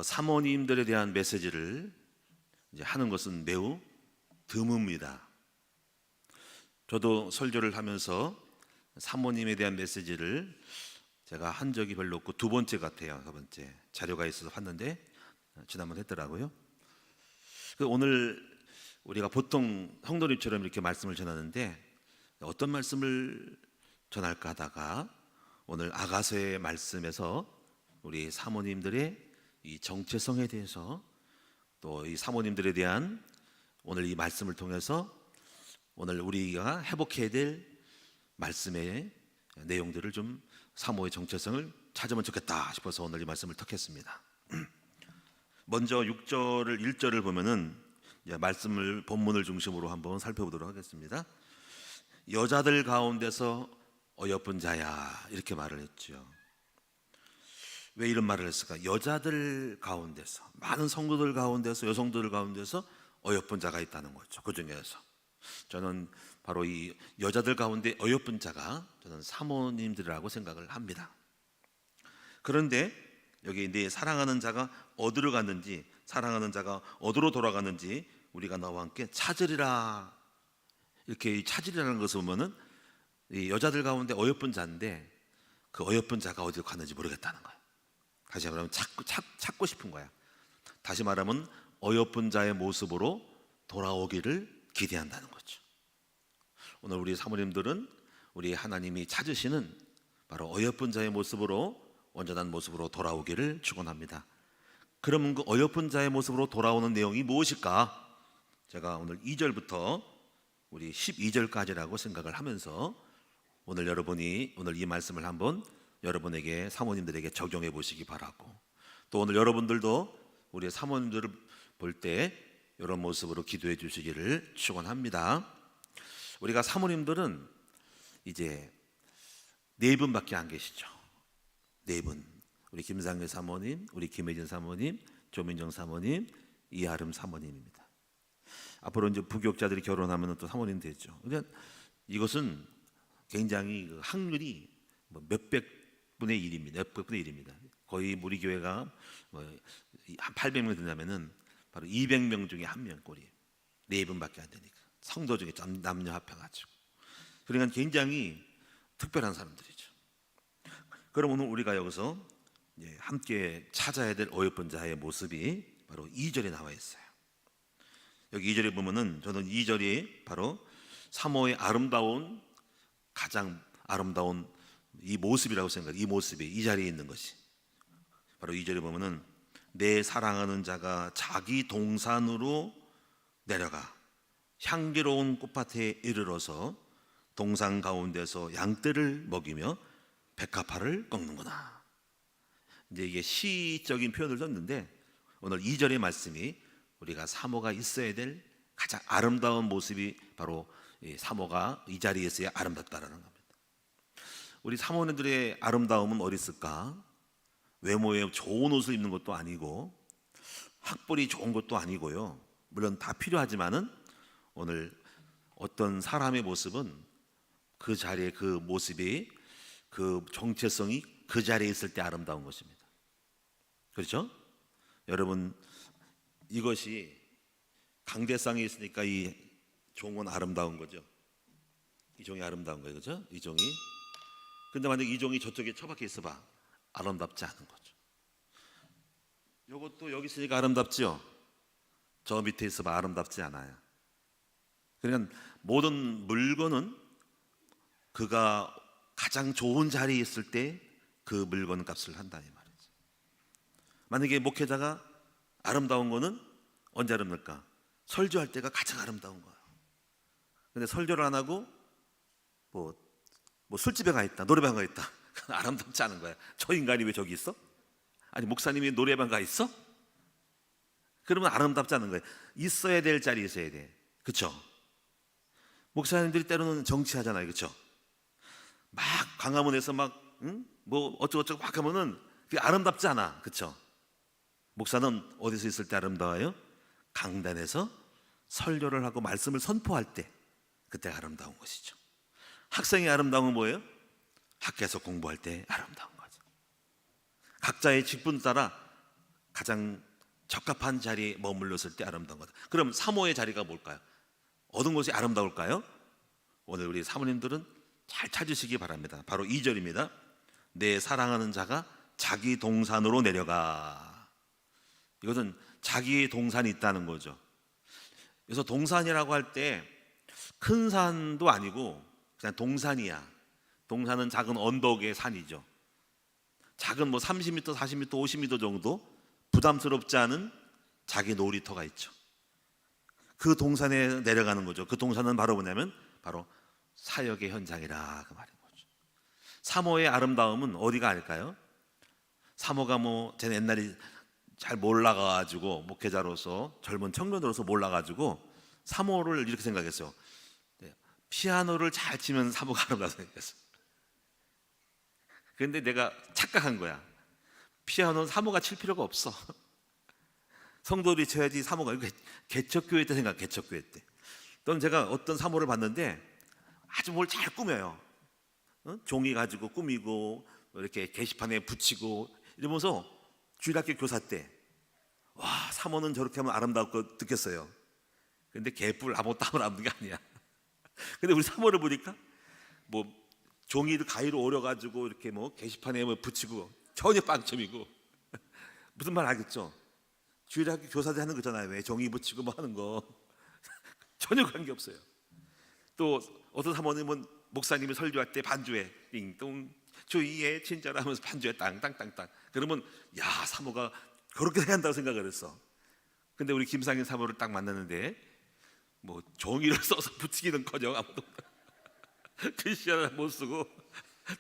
사모님들에 대한 메시지를 이제 하는 것은 매우 드뭅니다. 저도 설교를 하면서 사모님에 대한 메시지를 제가 한 적이 별로 없고 두 번째 같아요. 두 번째 자료가 있어서 봤는데 지난번 했더라고요. 오늘 우리가 보통 성도님처럼 이렇게 말씀을 전하는데 어떤 말씀을 전할까 하다가 오늘 아가서의 말씀에서 우리 사모님들의 이 정체성에 대해서 또 이 사모님들에 대한 오늘 이 말씀을 통해서 오늘 우리가 회복해야 될 말씀의 내용들을 좀 사모의 정체성을 찾으면 좋겠다 싶어서 오늘 이 말씀을 택했습니다. 먼저 6절을 1절을 보면은 말씀을 본문을 중심으로 한번 살펴보도록 하겠습니다. 여자들 가운데서 어여쁜 자야 이렇게 말을 했죠. 왜 이런 말을 했을까? 여자들 가운데서, 많은 성도들 가운데서, 여성들 가운데서 어여쁜 자가 있다는 거죠. 그 중에서 저는 바로 이 여자들 가운데 어여쁜 자가 저는 사모님들이라고 생각을 합니다. 그런데 여기 내 사랑하는 자가 어디로 갔는지, 사랑하는 자가 어디로 돌아갔는지 우리가 나와 함께 찾으리라, 이렇게 찾으리라는 것을 보면은 이 여자들 가운데 어여쁜 자인데 그 어여쁜 자가 어디로 갔는지 모르겠다는 거예요. 다시 말하면 찾고 싶은 거야. 다시 말하면 어여쁜 자의 모습으로 돌아오기를 기대한다는 거죠. 오늘 우리 사모님들은 우리 하나님이 찾으시는 바로 어여쁜 자의 모습으로, 온전한 모습으로 돌아오기를 축원합니다. 그러면 그 어여쁜 자의 모습으로 돌아오는 내용이 무엇일까? 제가 오늘 2절부터 우리 12절까지라고 생각을 하면서 오늘 여러분이 오늘 이 말씀을 한번 여러분에게, 사모님들에게 적용해 보시기 바라고, 또 오늘 여러분들도 우리 사모님들을 볼 때 이런 모습으로 기도해 주시기를 축원합니다. 우리가 사모님들은 이제 4분밖에 안 계시죠. 4분. 우리 김상일 사모님, 우리 김혜진 사모님, 조민정 사모님, 이하름 사모님입니다. 앞으로 이제 부교육자들이 결혼하면 또 사모님 되죠. 그러니까 이것은 굉장히 확률이 몇백 분의 1입니다. 몇백 분의 1입니다. 거의 우리 교회가 한 800명 된다면은 바로 200명 중에 한 명꼴이에요. 4분밖에 안 되니까. 성도 중에 남녀 합해가지고. 그러니까 굉장히 특별한 사람들이죠. 그럼 오늘 우리가 여기서 함께 찾아야 될 어여쁜 자의 모습이 바로 2절에 나와 있어요. 여기 2절에 보면은 저는 2절이 바로 사모의 아름다운, 가장 아름다운 이 모습이라고 생각해요. 이 모습이 이 자리에 있는 것이 바로 2절에 보면은 내 사랑하는 자가 자기 동산으로 내려가 향기로운 꽃밭에 이르러서 동산 가운데서 양떼를 먹이며 백합화를 꺾는구나. 이제 이게 시적인 표현을 썼는데 오늘 2절의 말씀이 우리가 사모가 있어야 될 가장 아름다운 모습이 바로 사모가 이 자리에 있어야 아름답다라는 겁니다. 우리 사모님들의 아름다움은 어디 있을까? 외모에 좋은 옷을 입는 것도 아니고 학벌이 좋은 것도 아니고요. 물론 다 필요하지만은 오늘 어떤 사람의 모습은 그 자리에 그 모습이, 그 정체성이 그 자리에 있을 때 아름다운 것입니다. 그렇죠? 여러분, 이것이 강대상에 있으니까 이 종은 아름다운 거죠. 이 종이 아름다운 거예요. 그렇죠? 이 종이. 근데 만약 이 종이 저쪽에 처박혀 있어봐, 아름답지 않은 거죠. 이것도 여기 있으니까 아름답죠. 저 밑에 있어봐 아름답지 않아요. 그러니까 모든 물건은 그가 가장 좋은 자리에 있을 때 그 물건 값을 한다 이 말이죠. 만약에 목회자가 아름다운 거는 언제 아름답까? 설교할 때가 가장 아름다운 거예요. 근데 설교를 안 하고 뭐 술집에 가 있다, 노래방 가 있다, 아름답지 않은 거야. 저 인간이 왜 저기 있어? 아니 목사님이 노래방 가 있어? 그러면 아름답지 않은 거예요. 있어야 될 자리에 있어야 돼. 그렇죠? 목사님들이 때로는 정치하잖아요. 그렇죠? 막 광화문에서 막 뭐 어쩌고저쩌고 막 하면은 그게 아름답지 않아. 그렇죠? 목사는 어디서 있을 때 아름다워요? 강단에서 설교를 하고 말씀을 선포할 때, 그때 아름다운 것이죠. 학생의 아름다움은 뭐예요? 학교에서 공부할 때 아름다운 거죠. 각자의 직분 따라 가장 적합한 자리에 머물렀을 때 아름다운 거다. 그럼 사모의 자리가 뭘까요? 어떤 것이 아름다울까요? 오늘 우리 사모님들은 잘 찾으시기 바랍니다. 바로 2절입니다. 내 사랑하는 자가 자기 동산으로 내려가. 이것은 자기의 동산이 있다는 거죠. 그래서 동산이라고 할 때 큰 산도 아니고 그냥 동산이야. 동산은 작은 언덕의 산이죠. 작은 30m, 40m, 50m 정도 부담스럽지 않은 자기 놀이터가 있죠. 그 동산에 내려가는 거죠. 그 동산은 바로 뭐냐면 바로 사역의 현장이라 그 말인 거죠. 사모의 아름다움은 어디가 알까요? 사모가 제가 옛날에 잘 몰라가지고 목회자로서 젊은 청년으로서 몰라가지고 사모를 이렇게 생각했어요. 피아노를 잘 치면 사모가 아름다워 생각했어요. 그런데 내가 착각한 거야. 피아노는 사모가 칠 필요가 없어. 성도들이 쳐야지 사모가. 개척교회 때 생각, 개척교회 때. 또는 제가 어떤 사모를 봤는데 아주 뭘 잘 꾸며요. 종이 가지고 꾸미고 이렇게 게시판에 붙이고 이러면서 주일학교 교사 때 와, 사모는 저렇게 하면 아름다울 거 느꼈어요. 근데 개뿔 아무것도 하면 아름다운 게 아니야. 근데 우리 사모를 보니까 종이를 가위로 오려가지고 이렇게 게시판에 붙이고 전혀 빵점이고. 무슨 말 알겠죠? 주일학교 교사들 하는 거잖아요. 왜 종이 붙이고 하는 거. 전혀 관계없어요. 또 어떤 사모님은 목사님이 설교할 때 반주에 띵동 주의의 친절을 하면서 반주에 땅땅땅땅. 그러면 야, 사모가 그렇게 해야 한다고 생각을 했어. 근데 우리 김상인 사모를 딱 만났는데 종이를 써서 붙이기는커녕 아무도 글씨하나 못 쓰고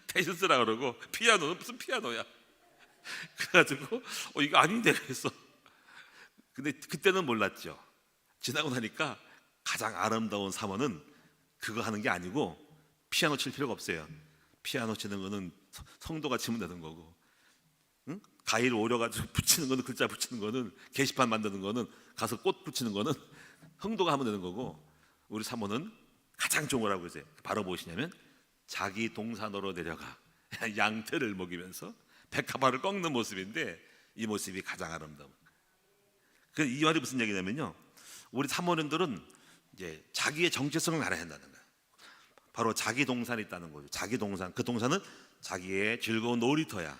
대신 쓰라 그러고 피아노는 무슨 피아노야. 그래가지고 이거 아닌데 그랬어. 근데 그때는 몰랐죠. 지나고 나니까 가장 아름다운 사모는 그거 하는 게 아니고 피아노 칠 필요가 없어요. 피아노 치는 거는 성도가 치면 되는 거고, 응? 가위를 오려가지고 붙이는 거는, 글자 붙이는 거는, 게시판 만드는 거는, 가서 꽃 붙이는 거는 성도가 하면 되는 거고, 우리 사모는 가장 좋은 거라고 했어요. 바로 무엇이냐면 자기 동산으로 내려가 양떼를 먹이면서 백합화를 꺾는 모습인데 이 모습이 가장 아름다워. 이 말이 무슨 얘기냐면요, 우리 사모님들은 이제 자기의 정체성을 알아야 한다는 거예요. 바로 자기 동산이 있다는 거죠. 자기 동산, 그 동산은 자기의 즐거운 놀이터야.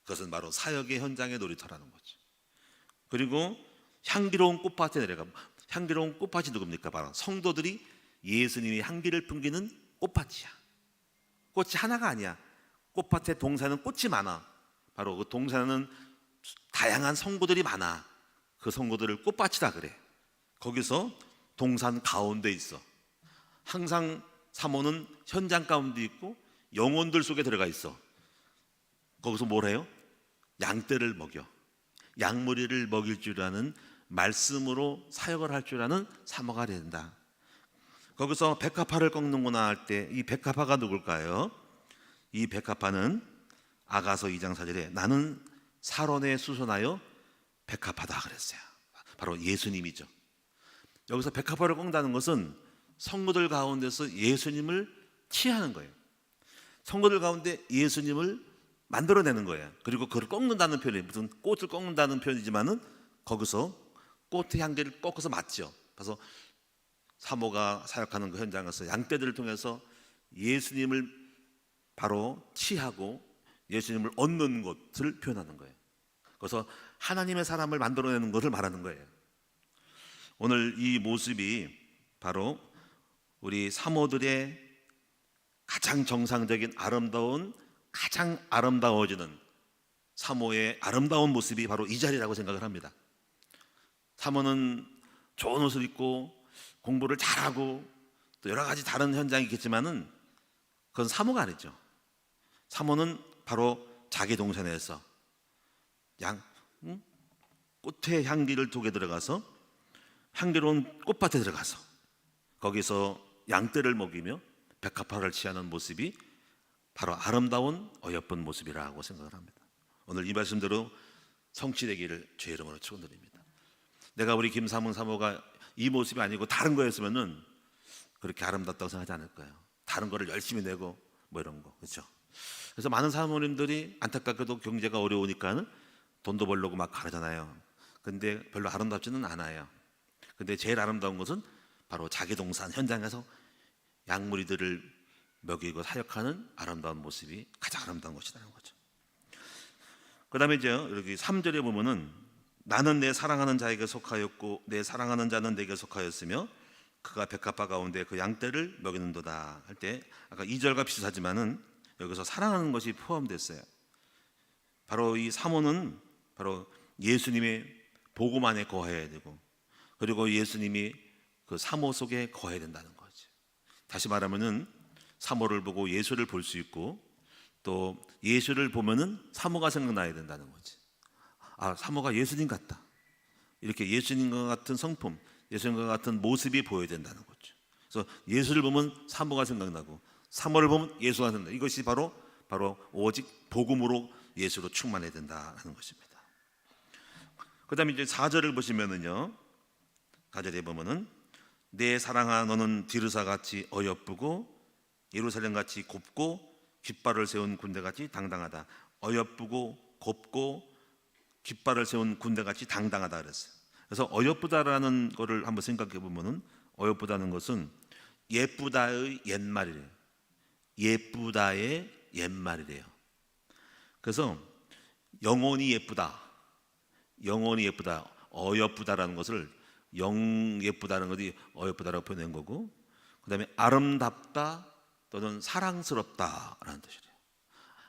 그것은 바로 사역의 현장의 놀이터라는 거죠. 그리고 향기로운 꽃밭에 내려가. 향기로운 꽃밭이 누굽니까? 바로 성도들이 예수님이 향기를 풍기는 꽃밭이야. 꽃이 하나가 아니야. 꽃밭에 동산은 꽃이 많아. 바로 그 동산은 다양한 성도들이 많아. 그 성도들을 꽃밭이라 그래. 거기서 동산 가운데 있어. 항상 사모는 현장 가운데 있고 영혼들 속에 들어가 있어. 거기서 뭘 해요? 양떼를 먹여. 양무리를 먹일 줄 아는, 말씀으로 사역을 할 줄 아는 사모가 된다. 거기서 백합화를 꺾는구나 할 때 이 백합화가 누굴까요? 이 백합화는 아가서 2장 4절에 나는 사론에 수선하여 백합화다 그랬어요. 바로 예수님이죠. 여기서 백합화를 꺾는다는 것은 성도들 가운데서 예수님을 취하는 거예요. 성도들 가운데 예수님을 만들어내는 거예요. 그리고 그걸 꺾는다는 표현이 무슨 꽃을 꺾는다는 표현이지만은 거기서 꽃의 향기를 꺾어서 맞죠. 그래서 사모가 사역하는 그 현장에서 양떼들을 통해서 예수님을 바로 취하고 예수님을 얻는 것을 표현하는 거예요. 그래서 하나님의 사람을 만들어내는 것을 말하는 거예요. 오늘 이 모습이 바로 우리 사모들의 가장 정상적인 아름다운, 가장 아름다워지는 사모의 아름다운 모습이 바로 이 자리라고 생각을 합니다. 사모는 좋은 옷을 입고 공부를 잘하고 또 여러 가지 다른 현장이 있겠지만은 그건 사모가 아니죠. 사모는 바로 자기 동산에서 꽃의 향기를 독에 들어가서 향기로운 꽃밭에 들어가서 거기서 양떼를 먹이며 백합화를 취하는 모습이 바로 아름다운 어여쁜 모습이라고 생각을 합니다. 오늘 이 말씀대로 성취되기를 주의 이름으로 축원드립니다. 내가 우리 김사문 사모가 이 모습이 아니고 다른 거였으면은 그렇게 아름답다고 생각하지 않을 거예요. 다른 거를 열심히 내고 이런 거, 그렇죠? 그래서 많은 사모님들이 안타깝게도 경제가 어려우니까는 돈도 벌려고 막 가르잖아요. 근데 별로 아름답지는 않아요. 근데 제일 아름다운 것은 바로 자기 동산 현장에서 양무리들을 먹이고 사역하는 아름다운 모습이 가장 아름다운 것이라는 거죠. 그 다음에 이제 여기 3절에 보면은 나는 내 사랑하는 자에게 속하였고 내 사랑하는 자는 내게 속하였으며 그가 백합화 가운데 그 양떼를 먹이는도다 할 때 아까 2절과 비슷하지만은 여기서 사랑하는 것이 포함됐어요. 바로 이 사모는 바로 예수님의 복음 안에 거해야 되고, 그리고 예수님이 그 사모 속에 거해야 된다는 거죠. 다시 말하면은 사모를 보고 예수를 볼 수 있고, 또 예수를 보면은 사모가 생각나야 된다는 거지. 아, 사모가 예수님 같다. 이렇게 예수님과 같은 성품, 예수님과 같은 모습이 보여야 된다는 거죠. 그래서 예수를 보면 사모가 생각나고, 사모를 보면 예수가 생각나. 이것이 바로 오직 복음으로 예수로 충만해야 된다는 것입니다. 그다음에 이제 4절을 보시면은요, 4절에 보면은 내 사랑아 너는 디르사 같이 어여쁘고 예루살렘 같이 곱고 깃발을 세운 군대같이 당당하다. 어여쁘고 곱고 깃발을 세운 군대같이 당당하다 그랬어요. 그래서 어여쁘다라는 거를 한번 생각해 보면은 어여쁘다는 것은 예쁘다의 옛말이래요. 예쁘다의 옛말이래요. 그래서 영혼이 예쁘다, 영혼이 예쁘다, 어여쁘다라는 것을 예쁘다는 것이 어여쁘다라고 표현한 거고, 그 다음에 아름답다 또는 사랑스럽다라는 뜻이래요.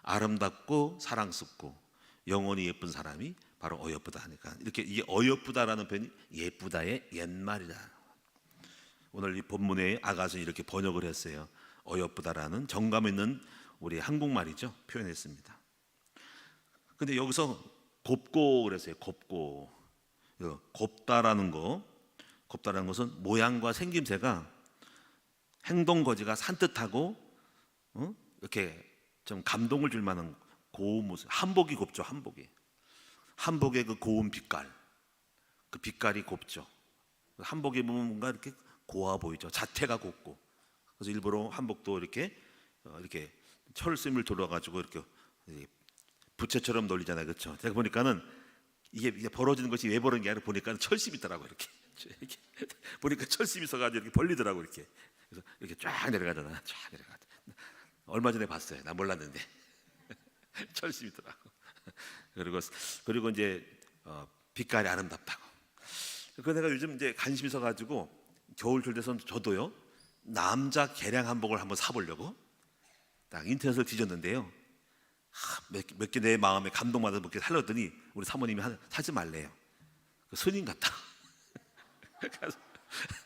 아름답고 사랑스럽고 영혼이 예쁜 사람이 바로 어여쁘다 하니까 이렇게 이 어여쁘다라는 표현이 예쁘다의 옛말이다. 오늘 이 본문에 아가서는 이렇게 번역을 했어요. 어여쁘다라는 정감 있는 우리 한국말이죠. 표현했습니다. 근데 여기서 곱고 그랬어요. 곱고. 곱다라는 것은 모양과 생김새가 행동 거지가 산뜻하고 이렇게 좀 감동을 줄 만한 고운 모습. 한복이 곱죠. 한복의 그 고운 빛깔, 그 빛깔이 곱죠. 한복에 보면 뭔가 이렇게 고와 보이죠. 자태가 곱고. 그래서 일부러 한복도 이렇게 철심을 돌아가지고 이렇게 부채처럼 놀리잖아요, 그렇죠? 제가 보니까는 이게 벌어지는 것이 왜 벌어진 게 아니라 보니까 철심이 있더라고. 이렇게 보니까 철심이 있어가지고 이렇게 벌리더라고. 이렇게 그래서 이렇게 쫙 내려가잖아. 쫙 내려가. 얼마 전에 봤어요. 나 몰랐는데 철심이 있더라고. 그리고 이제 빛깔이 아름답다고. 그 내가 요즘 이제 관심이 있어가지고 겨울철 돼서 저도요 남자 개량 한복을 한번 사보려고 딱 인터넷을 뒤졌는데요. 몇 개 내 마음에 감동받아서 몇 개 살렸더니 우리 사모님이 사지 말래요. 그 스님 같다.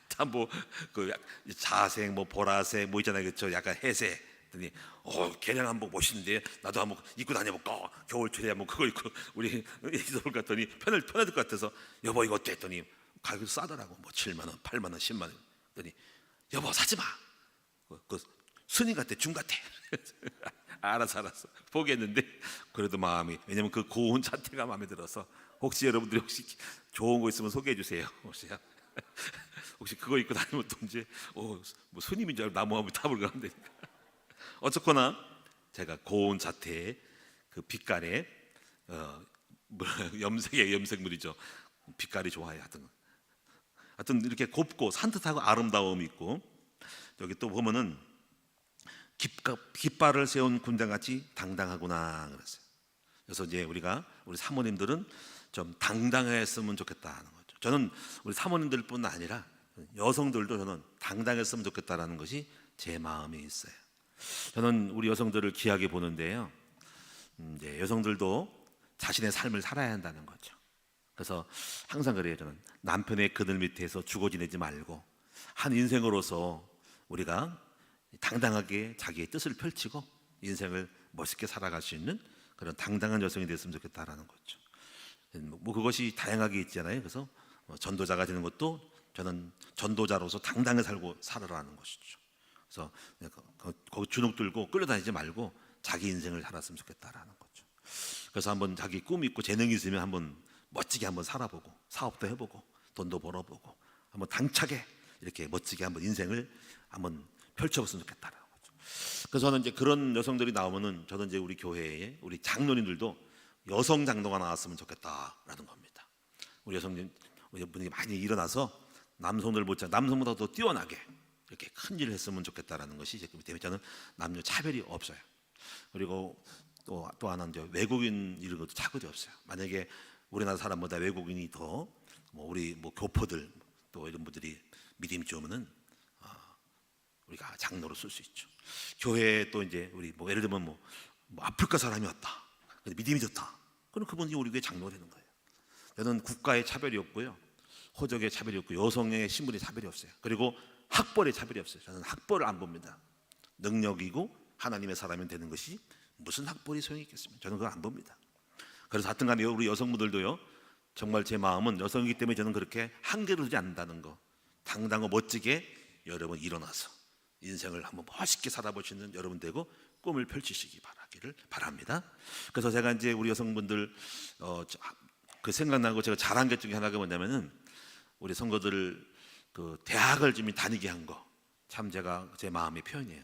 다뭐그 자색, 뭐 보라색, 뭐 있잖아요, 그렇죠? 약간 회색. 그랬더니 개량 한복 멋있는데 나도 한번 입고 다녀볼까? 겨울철에 한번 그거 입고 우리 이서울 갔더니 편할 것 같아서 여보 이거 어때? 했더니 가격이 싸더라고. 뭐 7만 원, 8만 원, 10만 원. 그랬더니 여보 사지 마. 그 스님 같아, 중 같아. 알았어. 포기했는데 그래도 마음이, 왜냐면 그 고운 자태가 마음에 들어서 혹시 여러분들이 혹시 좋은 거 있으면 소개해 주세요. 혹시 그거 입고 다니면 또 이제 뭐 스님인 줄 알고 나무하면 탑을 가면 되니까. 어쨌거나 제가 고운 자태의 그 빛깔에 염색물이죠. 빛깔이 좋아요. 하여튼 이렇게 곱고 산뜻하고 아름다움이 있고, 여기 또 보면은 깃발을 세운 군대같이 당당하구나 그랬어요. 그래서 이제 우리 사모님들은 좀 당당했으면 좋겠다는 거죠. 저는 우리 사모님들뿐 아니라 여성들도 저는 당당했으면 좋겠다라는 것이 제 마음에 있어요. 저는 우리 여성들을 귀하게 보는데요, 이제 여성들도 자신의 삶을 살아야 한다는 거죠. 그래서 항상 그래요. 저는 남편의 그늘 밑에서 죽어 지내지 말고 한 인생으로서 우리가 당당하게 자기의 뜻을 펼치고 인생을 멋있게 살아갈 수 있는 그런 당당한 여성이 됐으면 좋겠다라는 거죠. 뭐 그것이 다양하게 있잖아요. 그래서 전도자가 되는 것도 저는 전도자로서 당당히 살아라는 것이죠. 그래서 거기 주눅 들고 끌려다니지 말고 자기 인생을 살았으면 좋겠다라는 거죠. 그래서 한번 자기 꿈 있고 재능이 있으면 한번 멋지게 한번 살아보고 사업도 해보고 돈도 벌어보고 한번 당차게 이렇게 멋지게 한번 인생을 한번 펼쳐봤으면 좋겠다라는 거죠. 그래서 저는 이제 그런 여성들이 나오면은 저는 이제 우리 교회에 우리 장로님들도 여성 장로가 나왔으면 좋겠다라는 겁니다. 우리 여성분이 많이 일어나서 남성들 못지않게 남성보다 더 뛰어나게 이렇게 큰 일을 했으면 좋겠다라는 것이 제 때문에 저는 남녀 차별이 없어요. 그리고 또 하나는 이제 외국인 이런 것도 차별이 없어요. 만약에 우리나라 사람보다 외국인이 더 우리 교포들 또 이런 분들이 믿음이 좋으면은 우리가 장로로 쓸 수 있죠. 교회에 또 이제 우리 예를 들면 뭐 아프리카 사람이 왔다. 근데 믿음이 좋다. 그럼 그분이 우리 교회 장로가 되는 거예요. 저는 국가의 차별이 없고요, 호적의 차별이 없고 여성의 신분의 차별이 없어요. 그리고 학벌의 차별이 없어요. 저는 학벌을 안 봅니다. 능력이고 하나님의 사람이 되는 것이 무슨 학벌이 소용이 있겠습니까? 저는 그거 안 봅니다. 그래서 하여튼간에 우리 여성분들도요, 정말 제 마음은 여성이기 때문에 저는 그렇게 한계를 두지 않는다는 거, 당당하고 멋지게 여러분 일어나서 인생을 한번 멋있게 살아보시는 여러분 되고 꿈을 펼치시기 바라기를 바랍니다. 그래서 제가 이제 우리 여성분들 그 생각나고 제가 잘한 것 중에 하나가 뭐냐면은 우리 성도들 그 대학을 좀 다니게 한 거, 참 제가 제 마음의 표현이에요.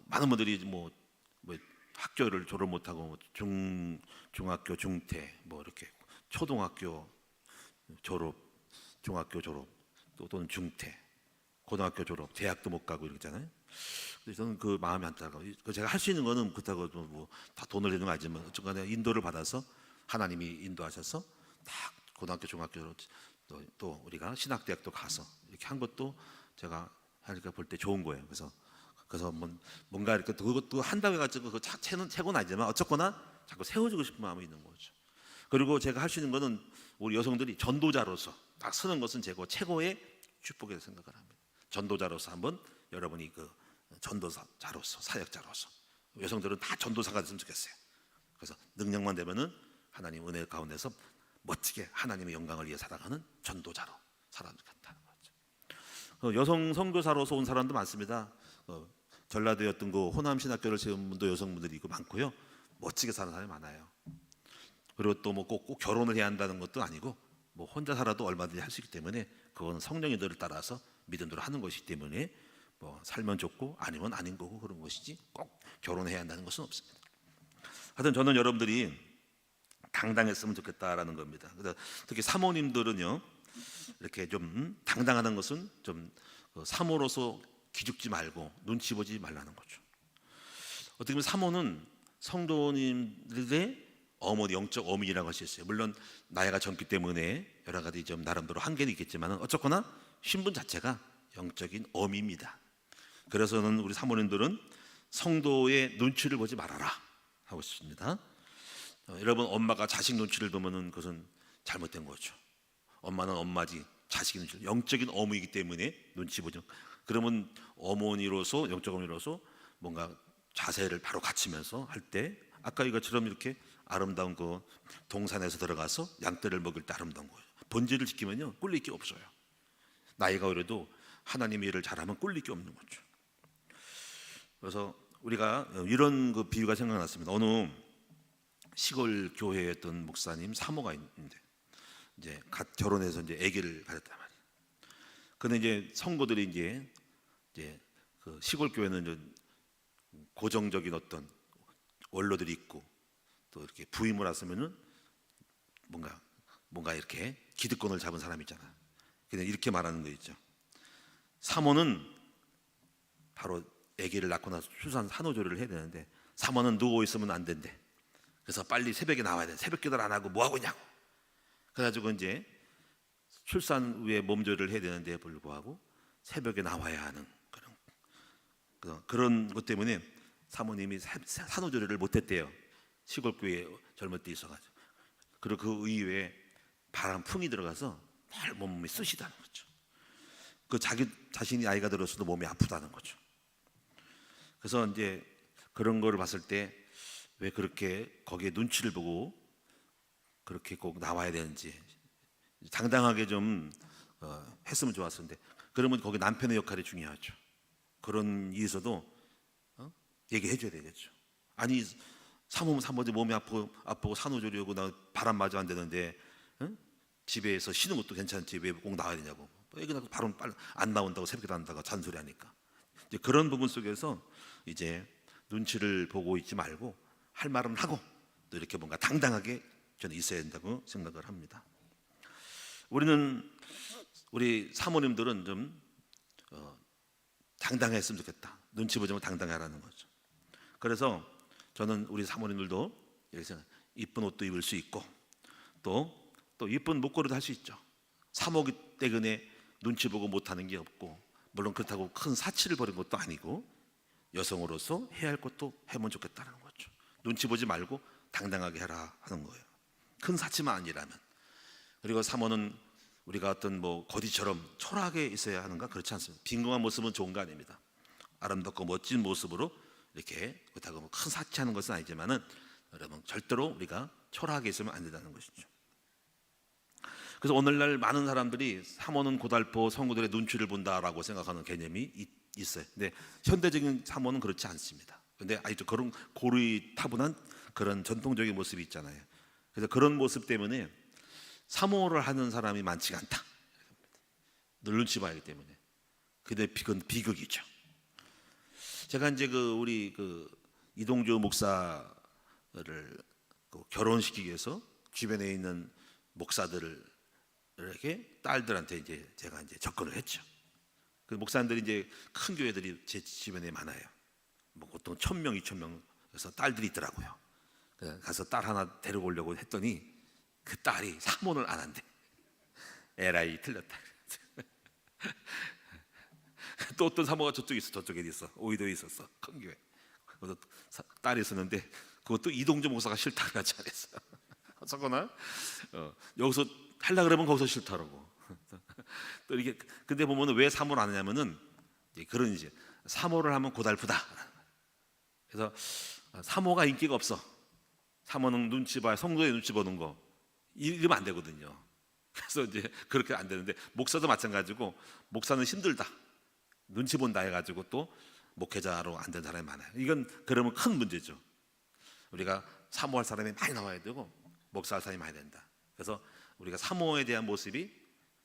많은 분들이 뭐 학교를 졸업 못하고 중학교 중퇴 이렇게 초등학교 졸업, 중학교 졸업 또는 중퇴, 고등학교 졸업, 대학도 못 가고 이러잖아요. 그래서 저는 그 마음이 안타까워요. 제가 할 수 있는 거는 그렇다고 다 돈을 내는 거 아니지만 어쨌거나 인도를 받아서 하나님이 인도하셔서 다 고등학교, 중학교 또 우리가 신학대학도 가서 이렇게 한 것도 제가 하니까 볼 때 좋은 거예요. 그래서 뭔가 이렇게 그것도 한다고 해가지고 그 최고는 아니지만 어쨌거나 자꾸 세워주고 싶은 마음이 있는 거죠. 그리고 제가 할 수 있는 거는 우리 여성들이 전도자로서 딱 서는 것은 최고의 축복이라고 생각을 합니다. 전도자로서 한번 여러분이 그 전도자로서 사역자로서 여성들은 다 전도사가 됐으면 좋겠어요. 그래서 능력만 되면은 하나님 은혜 가운데서 멋지게 하나님의 영광을 위해 살아가는 전도자로 살아가겠다는 거죠. 여성 선교사로서 온 사람도 많습니다. 전라도였던 그 호남 신학교를 세운 분도 여성분들이 있고 많고요. 멋지게 사는 사람이 많아요. 그리고 또 꼭 결혼을 해야 한다는 것도 아니고 혼자 살아도 얼마든지 할 수 있기 때문에 그건 성령님들을 따라서 믿음대로 하는 것이기 때문에 살면 좋고 아니면 아닌 거고 그런 것이지 꼭 결혼해야 한다는 것은 없습니다. 하여튼 저는 여러분들이 당당했으면 좋겠다라는 겁니다. 그래서 특히 사모님들은요, 이렇게 좀 당당하는 것은 좀 사모로서 기죽지 말고 눈치 보지 말라는 거죠. 어떻게 보면 사모는 성도님들의 어머니, 영적 어머니라고 할 수 있어요. 물론 나이가 젊기 때문에 여러 가지 좀 나름대로 한계는 있겠지만 어쨌거나 신분 자체가 영적인 어미입니다. 그래서는 우리 사모님들은 성도의 눈치를 보지 말아라 하고 싶습니다. 여러분, 엄마가 자식 눈치를 보면은 그것은 잘못된 거죠. 엄마는 엄마지 자식이 눈치를, 영적인 어머니이기 때문에 눈치 보죠. 그러면 어머니로서, 영적 어머니로서 뭔가 자세를 바로 갖추면서 할 때 아까 이것처럼 이렇게 아름다운 그 동산에서 들어가서 양떼를 먹일 때 아름다운 거예요. 본질을 지키면요 꿀릴 게 없어요. 나이가 어려도 하나님의 일을 잘하면 꿀릴 게 없는 거죠. 그래서 우리가 이런 그 비유가 생각났습니다. 어느 시골 교회에 있던 목사님 사모가 있는데 이제 갓 결혼해서 이제 아기를 가졌단 말이에요. 근데 이제 성도들이 이제 그 시골 교회는 이제 고정적인 어떤 원로들이 있고 또 이렇게 부임을 하시면은 뭔가 이렇게 기득권을 잡은 사람이 있잖아요. 그냥 이렇게 말하는 거 있죠. 사모는 바로 아기를 낳고 나서 출산 산후조리를 해야 되는데 사모는 누워 있으면 안 된대. 그래서 빨리 새벽에 나와야 돼. 새벽 기도를 안 하고 뭐 하고 있냐고. 그래가지고 이제 출산 후에 몸조리를 해야 되는데 불구하고 새벽에 나와야 하는 그런 것 때문에 사모님이 산후조리를 못했대요. 시골 교회에 젊을 때 있어가지고. 그리고 그 이후에 풍이 들어가서 늘 몸이 쑤시다는 거죠. 그 자신이 아이가 들었어도 몸이 아프다는 거죠. 그래서 이제 그런 거를 봤을 때 왜 그렇게 거기에 눈치를 보고 그렇게 꼭 나와야 되는지 당당하게 좀 했으면 좋았었는데, 그러면 거기 남편의 역할이 중요하죠. 그런 일에서도 얘기해 줘야 되겠죠. 아니 사모면 사모지 몸이 아프고 산후조리하고 나 바람 맞아 안 되는데 집에서 쉬는 것도 괜찮지 왜 꼭 나와야 되냐고. 애기 낳고 바로 안 나온다고 새벽에 나온다고 잔소리하니까 이제 그런 부분 속에서 이제 눈치를 보고 있지 말고 할 말은 하고 또 이렇게 뭔가 당당하게 저는 있어야 된다고 생각을 합니다. 우리 사모님들은 좀 당당했으면 좋겠다. 눈치 보자면 당당하라는 거죠. 그래서 저는 우리 사모님들도 여기서 이쁜 옷도 입을 수 있고 또 이쁜 목걸이도 할 수 있죠. 사모기 때문에 눈치 보고 못하는 게 없고, 물론 그렇다고 큰 사치를 벌인 것도 아니고 여성으로서 해야 할 것도 해면 좋겠다는 거죠. 눈치 보지 말고 당당하게 해라 하는 거예요. 큰 사치만 아니라면. 그리고 사모는 우리가 어떤 뭐 거지처럼 초라하게 있어야 하는가? 그렇지 않습니다. 빈궁한 모습은 좋은 거 아닙니다. 아름답고 멋진 모습으로 이렇게 그렇다고 큰 사치하는 것은 아니지만은 여러분 절대로 우리가 초라하게 있으면 안 된다는 것이죠. 그래서 오늘날 많은 사람들이 사모는 고달퍼 성도들의 눈치를 본다라고 생각하는 개념이 있어요. 근데 현대적인 사모는 그렇지 않습니다. 근데 아직도 그런 고리타분한 그런 전통적인 모습이 있잖아요. 그래서 그런 모습 때문에 사모를 하는 사람이 많지가 않다. 늘 눈치 봐야 하기 때문에. 근데 그건 비극이죠. 제가 이제 우리 이동주 목사를 결혼시키기 위해서 주변에 있는 목사들을 이렇게 딸들한테 이제 제가 이제 접근을 했죠. 그 목사님들이 이제 큰 교회들이 제 주변에 많아요. 뭐 보통 1,000명, 2,000명 그래서 딸들이 있더라고요. 가서 딸 하나 데려오려고 했더니 그 딸이 사모를 안 한대. 에라이 틀렸다. 또 어떤 사모가 저쪽에 있어. 오이도에 있었어. 큰 교회. 그래서 딸이 있었는데 그것도 이동주 목사가 싫다고 하지 않았어. 어쨌거나 여기서 하려 그러면 거기서 싫다라고. 또 이렇게 근데 보면 왜 사모를 안 하냐면은 그런 이제 사모를 하면 고달프다. 그래서 사모가 인기가 없어. 사모는 눈치 봐야 성도의 눈치 보는 거 이러면 안 되거든요. 그래서 이제 그렇게 안 되는데 목사도 마찬가지고 목사는 힘들다. 눈치 본다 해가지고 또 목회자로 안 된 사람이 많아요. 이건 그러면 큰 문제죠. 우리가 사모할 사람이 많이 나와야 되고 목사할 사람이 많이 된다. 그래서 우리가 사모에 대한 모습이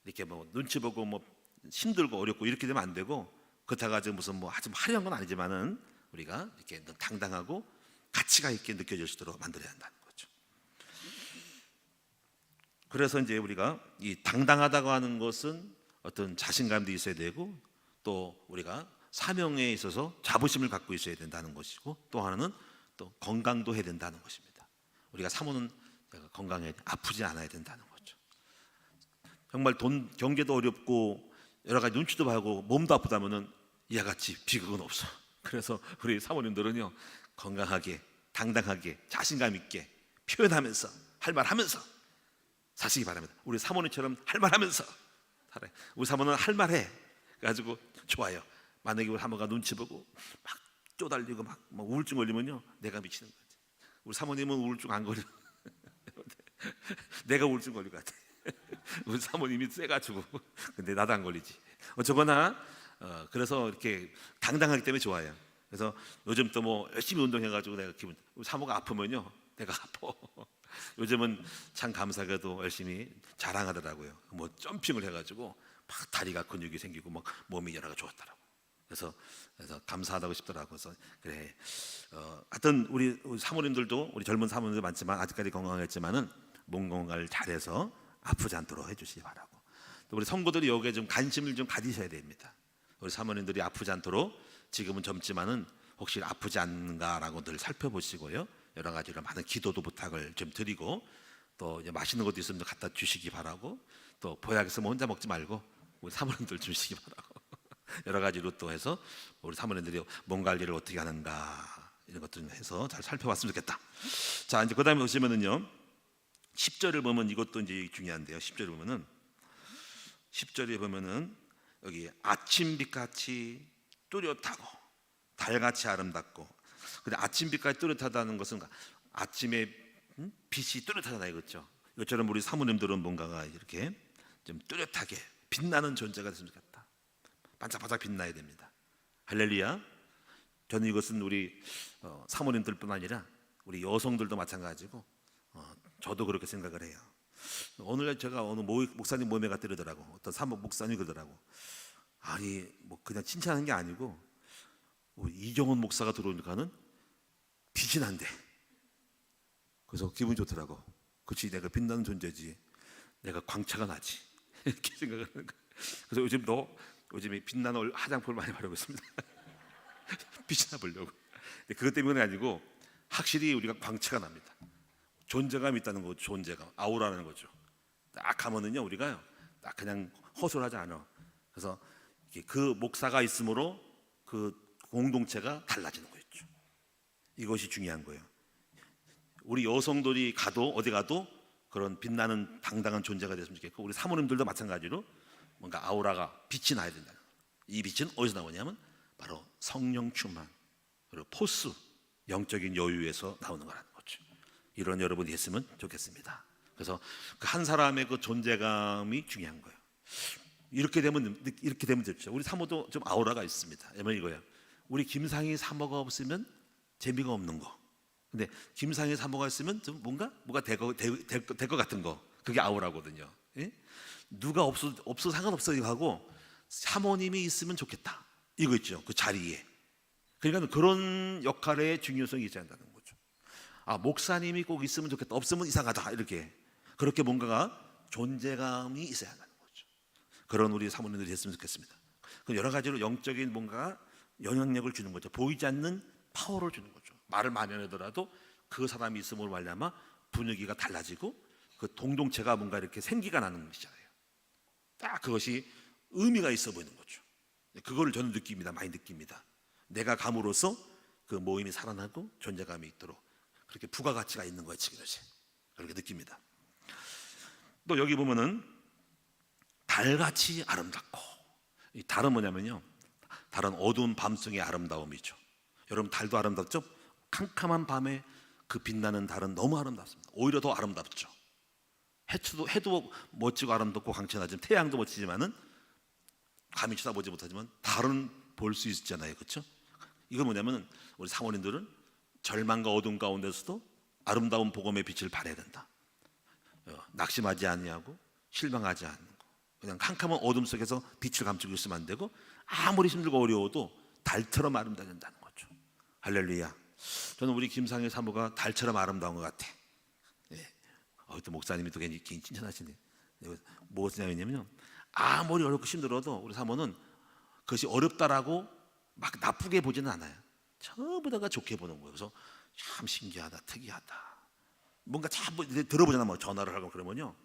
이렇게 뭐 눈치 보고 뭐 힘들고 어렵고 이렇게 되면 안 되고 그렇다가 지금 무슨 뭐 아주 화려한 건 아니지만은 우리가 이렇게 당당하고 가치가 있게 느껴질 수 있도록 만들어야 한다는 거죠. 그래서 이제 우리가 이 당당하다고 하는 것은 어떤 자신감도 있어야 되고 또 우리가 사명에 있어서 자부심을 갖고 있어야 된다는 것이고 또 하나는 또 건강도 해야 된다는 것입니다. 우리가 사모는 건강해 아프지 않아야 된다는 거죠. 정말 경제도 어렵고 여러 가지 눈치도 봐고 몸도 아프다면은 이와 같이 비극은 없어. 그래서 우리 사모님들은요 건강하게 당당하게 자신감 있게 표현하면서 할 말하면서 사시기 바랍니다. 우리 사모님처럼 할 말하면서 살아요. 우리 사모는 할 말해 가지고 좋아요. 만약에 우리 사모가 눈치 보고 막 쪼달리고 막 우울증 걸리면요 내가 미치는 거지. 우리 사모님은 우울증 안 걸려. 내가 우울증 걸릴 것 같아. 우리 사모님이 세가지고 근데 나도 안 걸리지. 어쩌거나 그래서 이렇게 당당하기 때문에 좋아요. 그래서 요즘 또 뭐 열심히 운동해가지고 내가 우리 사모가 아프면요 내가 아파. 요즘은 참 감사하게도 열심히 자랑하더라고요. 뭐 점핑을 해가지고 막 다리가 근육이 생기고 막 몸이 여러 가 좋았더라고. 그래서 감사하다고 싶더라고. 그래서 그래. 하여튼 우리 사모님들도 우리 젊은 사모님들 많지만 아직까지 건강했지만은 몸 건강을 잘해서 아프지 않도록 해주시기 바라고. 또 우리 성도들이 여기에 좀 관심을 좀 가지셔야 됩니다. 우리 사모님들이 아프지 않도록 지금은 젊지만은 혹시 아프지 않는가라고 늘 살펴보시고요. 여러 가지로 많은 기도도 부탁을 좀 드리고 또 이제 맛있는 것도 있으면 갖다 주시기 바라고 또 보약 있으면 혼자 먹지 말고 우리 사모님들 주시기 바라고 여러 가지로 또 해서 우리 사모님들이 몸 관리를 어떻게 하는가 이런 것들 해서 잘 살펴봤으면 좋겠다. 자 이제 그다음에 보시면은요 10절을 보면 이것도 이제 중요한데요. 10절을 보면은 10절에 보면은 여기 아침빛같이 뚜렷하고 달같이 아름답고 근데 아침빛까지 뚜렷하다는 것은 아침에 빛이 뚜렷하잖아요, 그렇죠? 이것처럼 우리 사모님들은 뭔가가 이렇게 좀 뚜렷하게 빛나는 존재가 됐으면 좋겠다. 반짝반짝 빛나야 됩니다. 할렐루야. 저는 이것은 우리 사모님들뿐 아니라 우리 여성들도 마찬가지고 저도 그렇게 생각을 해요. 오늘날 제가 어느 목사님 몸에 갔더라고. 어떤 사모 목사님이 그러더라고. 아니 뭐 그냥 칭찬하는 게 아니고 이정원 목사가 들어오니까는 빛이 난대. 그래서 기분이 좋더라고. 그치, 내가 빛나는 존재지. 내가 광채가 나지. 이렇게 생각을 하는 거예요. 그래서 요즘에 빛나는 화장품을 많이 바르고 있습니다. 빛이 나보려고. 그것 때문에 아니고 확실히 우리가 광채가 납니다. 존재감이 있다는 거죠. 존재감, 아우라는 거죠. 딱 하면은요, 우리가요, 딱 그냥 허술하지 않아. 그래서 그 목사가 있으므로 그 공동체가 달라지는 거였죠. 이것이 중요한 거예요. 우리 여성들이 어디 가도 그런 빛나는 당당한 존재가 됐으면 좋겠고, 우리 사모님들도 마찬가지로 뭔가 아우라가 빛이 나야 된다. 이 빛은 어디서 나오냐면 바로 성령 충만, 그리고 포스, 영적인 여유에서 나오는 거라는 거죠. 이런 여러분이 했으면 좋겠습니다. 그래서 그 한 사람의 그 존재감이 중요한 거예요. 이렇게 되면 됐죠. 우리 사모도 좀 아우라가 있습니다. 왜냐면 이거예요. 우리 김상희 사모가 없으면 재미가 없는 거. 근데 김상희 사모가 있으면 좀 뭐가 될 것 같은 거. 그게 아우라거든요. 예? 누가 없어 상관없어요 하고 사모님이 있으면 좋겠다. 이거 있죠. 그 자리에. 그러니까 그런 역할의 중요성이 있어야 한다는 거죠. 목사님이 꼭 있으면 좋겠다. 없으면 이상하다. 이렇게. 그렇게 뭔가가 존재감이 있어야 한다는 거죠. 그런 우리 사모님들이 했으면 좋겠습니다. 여러 가지로 영적인 뭔가 영향력을 주는 거죠. 보이지 않는 파워를 주는 거죠. 말을 많이 하더라도 그 사람이 있음으로 말미암아 분위기가 달라지고 그 공동체가 뭔가 이렇게 생기가 나는 것이잖아요. 딱 그것이 의미가 있어 보이는 거죠. 그거를 저는 많이 느낍니다. 내가 감으로써 그 모임이 살아나고 존재감이 있도록 그렇게 부가가치가 있는 거예요. 지금 그렇게 느낍니다. 또 여기 보면은 달같이 아름답고, 이 달은 뭐냐면요, 달은 어두운 밤송의 아름다움이죠. 여러분, 달도 아름답죠? 캄캄한 밤에 그 빛나는 달은 너무 아름답습니다. 오히려 더 아름답죠. 해도 멋지고 아름답고 광채나지만, 태양도 멋지지만은 감히 쳐다보지 못하지만 달은 볼 수 있잖아요. 그렇죠? 이건 뭐냐면 우리 사모님들은 절망과 어둠 가운데서도 아름다운 복음의 빛을 발해야 된다. 낙심하지 아니하고 실망하지 않는 거. 그냥 캄캄한 어둠 속에서 빛을 감추고 있으면 안 되고, 아무리 힘들고 어려워도 달처럼 아름다워야 된다는 거죠. 할렐루야. 저는 우리 김상희 사모가 달처럼 아름다운 것 같아. 또 목사님이 또 괜히 칭찬하시네. 무엇을 하냐면요, 아무리 어렵고 힘들어도 우리 사모는 그것이 어렵다라고 막 나쁘게 보지는 않아요. 전부 다가 좋게 보는 거예요. 그래서 참 신기하다, 특이하다. 뭔가 참 들어보잖아. 뭐 전화를 하고 그러면요,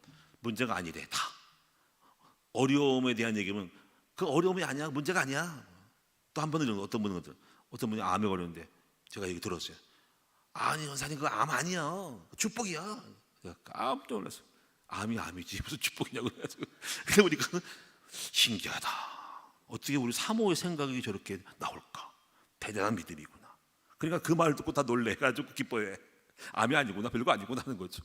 문제가 아니래. 다 어려움에 대한 얘기면 그 어려움이 아니야, 문제가 아니야. 또 한 번은 어떤 분이 암에 걸렸는데 제가 얘기 들었어요. 아니 원사님, 그거 암 아니야, 축복이야. 내가 깜짝 놀랐어. 암이지 무슨 축복이냐고. 그래 보니까 신기하다. 어떻게 우리 사모의 생각이 저렇게 나올까? 대단한 믿음이구나. 그러니까 그 말을 듣고 다 놀래가지고 기뻐해. 암이 아니구나, 별거 아니구나 하는 거죠.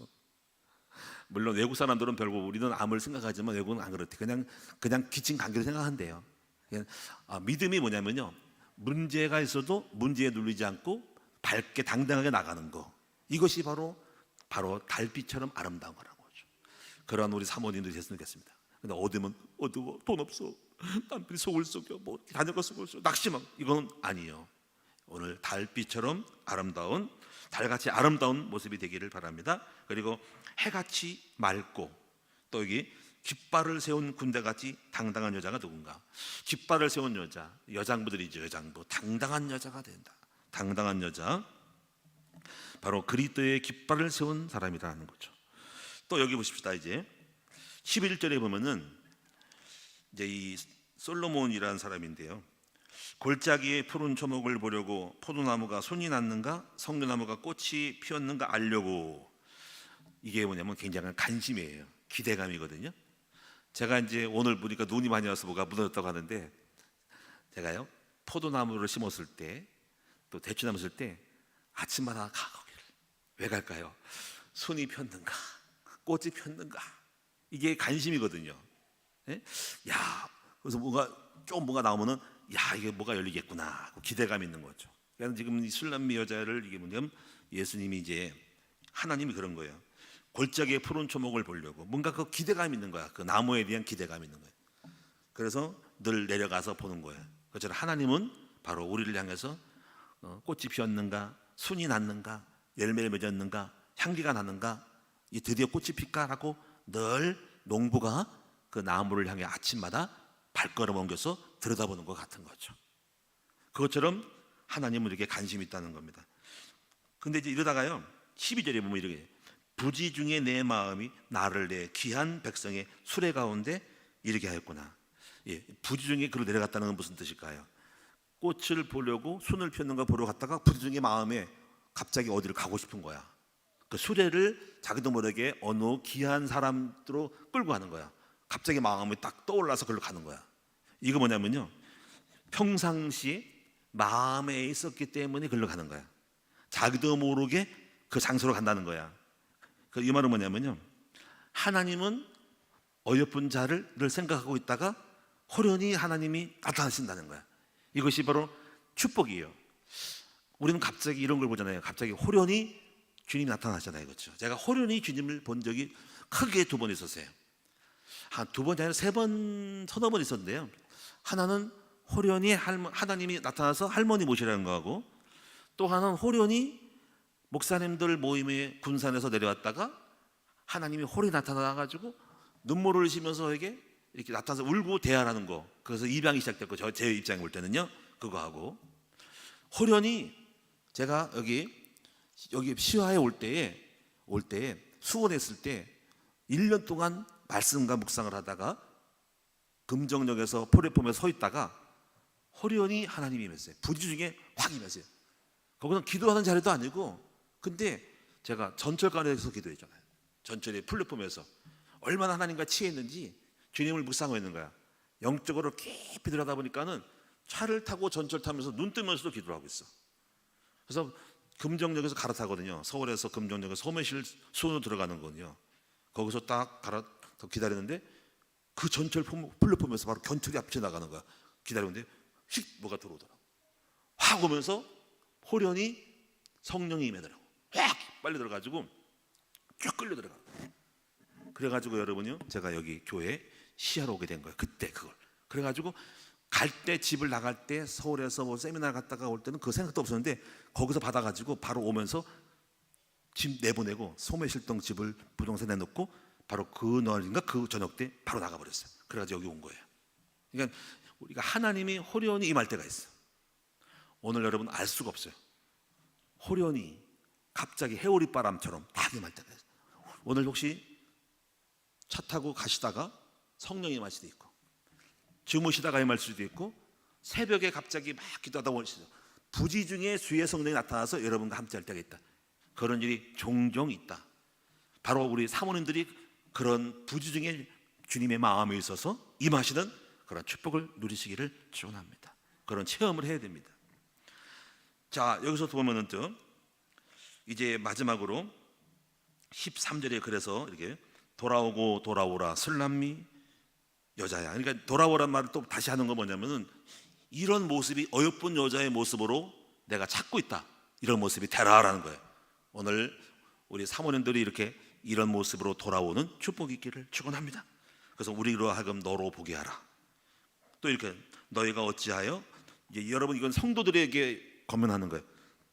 물론 외국 사람들은 별거, 우리는 암을 생각하지만 외국은 안 그렇대. 그냥 기침 감기를 생각한대요. 믿음이 뭐냐면요, 문제가 있어도 문제에 눌리지 않고 밝게 당당하게 나가는 거. 이것이 바로 달빛처럼 아름다운 거라는 거죠. 그러한 우리 사모님들이 됐으면 좋겠습니다. 근데 어두워, 돈 없어, 남편이 속을 썩여, 뭐 자녀가 속을 썩여, 낙심하고, 이건 아니에요. 오늘 달빛처럼 아름다운, 달같이 아름다운 모습이 되기를 바랍니다. 그리고 해같이 맑고, 또 여기 깃발을 세운 군대같이 당당한 여자가 누군가? 깃발을 세운 여장부들이죠. 여장부, 당당한 여자가 된다. 당당한 여자, 바로 그리스도의 깃발을 세운 사람이라는 거죠. 또 여기 보십시다. 이제 11절에 보면은 이제 이 솔로몬이라는 사람인데요, 골짜기의 푸른 초목을 보려고 포도나무가 손이 났는가, 성류나무가 꽃이 피었는가 알려고. 이게 뭐냐면 굉장한 관심이에요. 기대감이거든요. 제가 이제 오늘 보니까 눈이 많이 와서 뭐가 묻어졌다고 하는데, 제가요 포도나무를 심었을 때, 또 대추나무 심을 때 아침마다 거기를 왜 갈까요? 손이 폈는가, 꽃이 폈는가, 이게 관심이거든요. 예? 그래서 뭔가 나오면은 이게 뭐가 열리겠구나, 기대감이 있는 거죠. 그러니까 지금 이 술람미 여자를, 이게 뭐냐면 예수님이 이제, 하나님이 그런 거예요. 골짜기의 푸른 초목을 보려고 뭔가 그 기대감이 있는 거야. 그 나무에 대한 기대감이 있는 거예요. 그래서 늘 내려가서 보는 거예요. 그처럼 하나님은 바로 우리를 향해서 꽃이 피었는가, 순이 났는가, 열매를 맺었는가, 향기가 나는가? 이 드디어 꽃이 필까라고 늘 농부가 그 나무를 향해 아침마다 발걸음 옮겨서 들여다보는 것 같은 거죠. 그것처럼 하나님은 이렇게 관심이 있다는 겁니다. 근데 이제 이러다가요 12절에 보면 이렇게 부지 중에 내 마음이 나를 내 귀한 백성의 수레 가운데 이르게 하였구나. 예, 부지 중에 그로 내려갔다는 건 무슨 뜻일까요? 꽃을 보려고 순을 폈는 거 보러 갔다가 부지 중에 마음에 갑자기 어디를 가고 싶은 거야. 그 수레를 자기도 모르게 어느 귀한 사람으로 끌고 가는 거야. 갑자기 마음이 딱 떠올라서 그걸로 가는 거야. 이거 뭐냐면요, 평상시 마음에 있었기 때문에 그걸로 가는 거야. 자기도 모르게 그 장소로 간다는 거야. 이 말은 뭐냐면요, 하나님은 어여쁜 자를 늘 생각하고 있다가 호련히 하나님이 나타나신다는 거야. 이것이 바로 축복이에요. 우리는 갑자기 이런 걸 보잖아요. 갑자기 호련히 주님이 나타나잖아요. 그렇죠? 제가 호련히 주님을 본 적이 크게 2번 있었어요. 한 2번이 아니라 3번, 서너 번 있었는데요. 하나는 호련히 하나님이 나타나서 할머니 모시라는 거하고, 또 하나는 호련히 목사님들 모임에 군산에서 내려왔다가 하나님이 홀이 나타나가지고 눈물을 흘리시면서 이렇게 나타나서 울고 대하라는 거. 그래서 입양이 시작됐고, 제 입장에 볼 때는요 그거 하고, 호련히 제가 여기 시화에 올 때에 수원했을 때 1년 동안 말씀과 묵상을 하다가 금정역에서 플랫폼에 서 있다가 호련히 하나님이 임했어요. 부지 중에 확 임했어요. 거기는 기도하는 자리도 아니고, 근데 제가 전철관에서 기도했잖아요. 전철의 플랫폼에서 얼마나 하나님과 치했는지 주님을 묵상하고 있는 거야. 영적으로 깊이 들여다보니까는 차를 타고 전철 타면서 눈 뜨면서도 기도를 하고 있어. 그래서 금정역에서 갈아타거든요. 서울에서 금정역에서 소매실 수원으로 들어가는 거거든요. 거기서 딱 갈아서 기다리는데 그 전철 플랫폼에서 바로 견투기 앞에 나가는 거야. 기다리는데 휙 뭐가 들어오더라고. 확 오면서 호련히 성령이 임하더라고. 확 빨리 들어가지고 쭉 끌려 들어가. 그래가지고 여러분요, 제가 여기 교회 시야로 오게 된 거예요. 그때 그걸. 그래가지고 갈 때, 집을 나갈 때 서울에서 뭐 세미나 갔다가 올 때는 그 생각도 없었는데 거기서 받아가지고 바로 오면서 집 내보내고 소매실동 집을 부동산에 넣고 바로 그 날인가 그 저녁 때 바로 나가버렸어요. 그래가지고 여기 온 거예요. 그러니까 우리가 하나님이 호련히 임할 때가 있어요. 오늘 여러분 알 수가 없어요. 호련히 갑자기 해오리 바람처럼 딱 임할 때가 있어요. 오늘 혹시 차 타고 가시다가 성령이 임할 수도 있고, 주무시다가 임할 수도 있고, 새벽에 갑자기 막 기도하다 오시죠. 부지 중에 주의 성령이 나타나서 여러분과 함께 할 때가 있다. 그런 일이 종종 있다. 바로 우리 사모님들이 그런 부지 중에 주님의 마음에 있어서 임하시는 그런 축복을 누리시기를 축원합니다. 그런 체험을 해야 됩니다. 자, 여기서 보면은 또 이제 마지막으로 13절에 그래서 이렇게 돌아오고 돌아오라 슬람미 여자야. 그러니까 돌아오란 말을 또 다시 하는 건 뭐냐면은 이런 모습이 어여쁜 여자의 모습으로 내가 찾고 있다. 이런 모습이 되라라는 거예요. 오늘 우리 사모님들이 이렇게 이런 모습으로 돌아오는 축복이 있기를 축원합니다. 그래서 우리로 하여금 너로 보게 하라. 또 이렇게 너희가 어찌하여, 이제 여러분 이건 성도들에게 권면하는 거예요.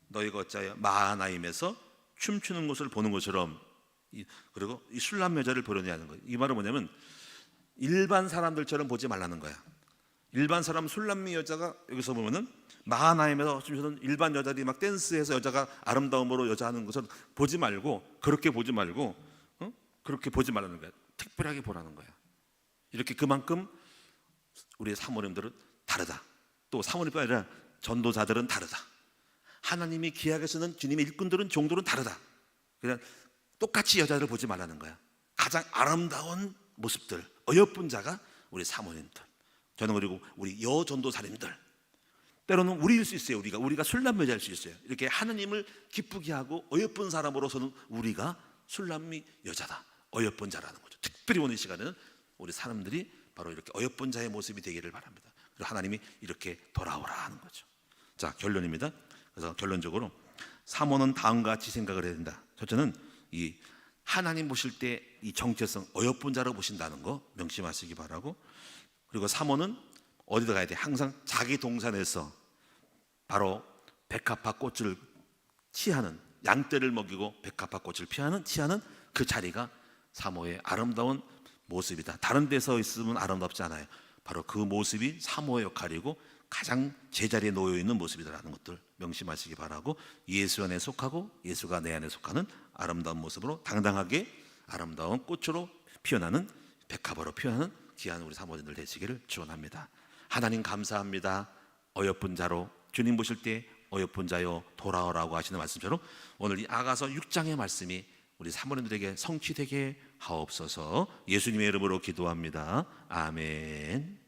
너희가 어찌하여 마하나임에서 춤추는 것을 보는 것처럼, 그리고 이 술람 여자를 보려냐는 거예요. 이 말은 뭐냐면 일반 사람들처럼 보지 말라는 거야. 일반 사람 술람미 여자가 여기서 보면은 마하나임에서 춤추는 일반 여자들이 막 댄스해서 여자가 아름다움으로 여자 하는 것을 보지 말고, 그렇게 보지 말고, 그렇게 보지 말라는 거야. 특별하게 보라는 거야. 이렇게 그만큼 우리 사모님들은 다르다. 또 사모님뿐 아니라 전도자들은 다르다. 하나님이 귀하게 쓰는 주님의 일꾼들은, 종들은 다르다. 그냥 똑같이 여자를 보지 말라는 거야. 가장 아름다운 모습들, 어여쁜 자가 우리 사모님들, 저는 그리고 우리 여전도사님들, 때로는 우리일 수 있어요. 우리가 술람미 여자일 수 있어요. 이렇게 하나님을 기쁘게 하고 어여쁜 사람으로서는 우리가 술람미 여자다, 어여쁜 자라는 거죠. 특별히 오늘 시간에는 우리 사람들이 바로 이렇게 어여쁜 자의 모습이 되기를 바랍니다. 그리고 하나님이 이렇게 돌아오라 하는 거죠. 자, 결론입니다. 그래서 결론적으로 사모는 다음과 같이 생각을 해야 된다. 첫째는 이 하나님 보실 때 이 정체성, 어여쁜 자로 보신다는 거 명심하시기 바라고, 그리고 사모는 어디다 가야 돼? 항상 자기 동산에서 바로 백합화 꽃을 취하는 양떼를 먹이고 백합화꽃을 취하는 그 자리가 사모의 아름다운 모습이다. 다른 데서 있으면 아름답지 않아요. 바로 그 모습이 사모의 역할이고 가장 제자리에 놓여 있는 모습이라는 것들 명심하시기 바라고, 예수 안에 속하고 예수가 내 안에 속하는 아름다운 모습으로 당당하게 아름다운 꽃으로 피어나는, 백합으로 피어나는 귀한 우리 사모님들 되시기를 축원합니다. 하나님 감사합니다. 어여쁜 자로, 주님 보실 때 어여쁜 자여 돌아오라고 하시는 말씀처럼 오늘 이 아가서 6장의 말씀이 우리 사모님들에게 성취되게 하옵소서. 예수님의 이름으로 기도합니다. 아멘.